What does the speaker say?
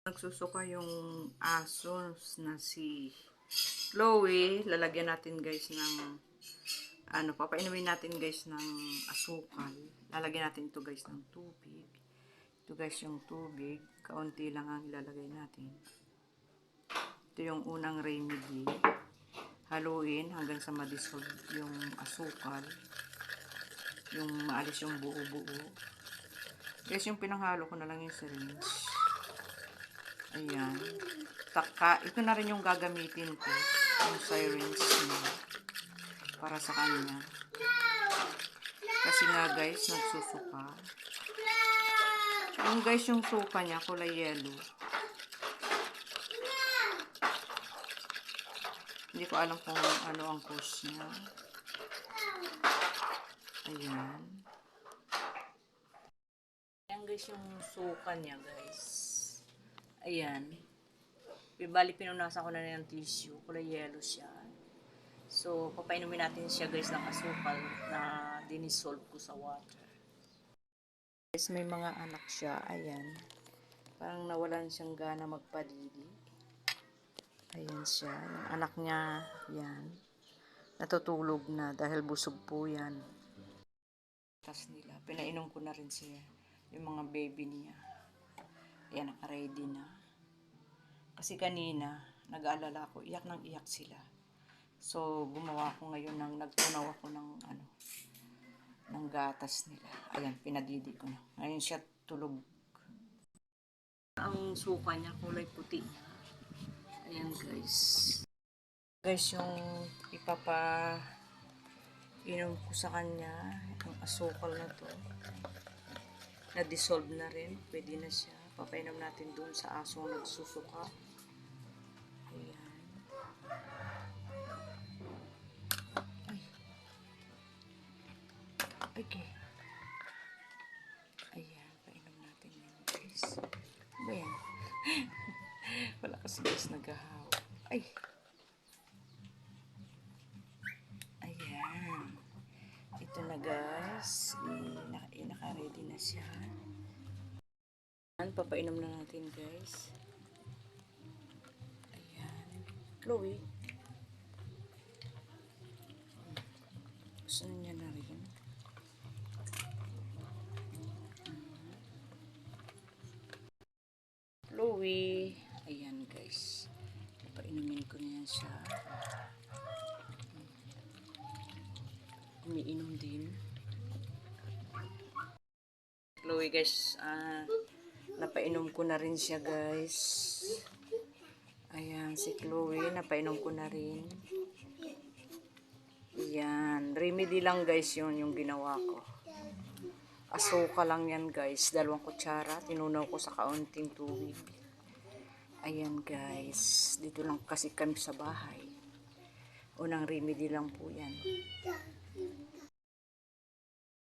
Nagsusuka yung aso na si Chloe. Lalagyan natin guys ng papainumin natin guys ng asukal. Lalagyan natin ito guys ng tubig. Ito guys yung tubig. Kaunti lang ang ilalagay natin. Ito yung unang remedy. Haluin hanggang sa ma-dissolve yung asukal. Yung maalis yung buo-buo. Guys, yung pinanghalo ko na lang yung syringe. Ayan. Ito na rin yung gagamitin ko. Yung syringe niya. Para sa kanya. Kasi nga guys, nagsusuka. Yung guys, yung suka niya, kulay yellow. Hindi ko alam kung ano ang cause niya. Ayan. Ayan guys, yung suka niya guys. Ayan. Bali, pinunasan ko na ng tissue. Kulay yellow siya. So, papainumin natin siya guys ng asukal na dinisolve ko sa water. Guys, may mga anak siya. Ayan. Parang nawalan siyang gana magpadidi. Ayan siya. Yung anak niya, yan. Natutulog na dahil busog po yan. Tas nila. Pinainom ko na rin siya. Yung mga baby niya. Ayan, naka-ready na. Kasi kanina, nag-aalala ko, iyak ng iyak sila. So, gumawa ko ngayon nagtunaw ako ng gatas nila. Ayan, pinadidi ko na. Ngayon siya tulog. Ang suka niya, kulay puti. Ayan guys. Guys, yung ipapainom ko sa kanya, yung asukal na to, na-dissolve na rin. Pwede na siya. Papainom natin dun sa asong nagsusuka. Ayan. Okay. Ayan, painom natin yan guys. Ba yan? Wala kasi guys naghahaw. Ay! Ayan. Ito na guys. Naka-ready na siya. Ayan, papainom na natin guys. Ayan. Chloe. Gusto niya na rin. Chloe. Ayan guys. Papainumin ko na yan siya. Umiinom din. Chloe guys, napainom ko na rin siya guys. Ayan, si Chloe, napainom ko na rin. Ayan, remedy lang guys yun yung ginawa ko. Asuka lang yan guys, 2 kutsara, tinunaw ko sa kaunting tubig. Ayan guys, dito lang kasi kami sa bahay. Unang remedy lang po yan.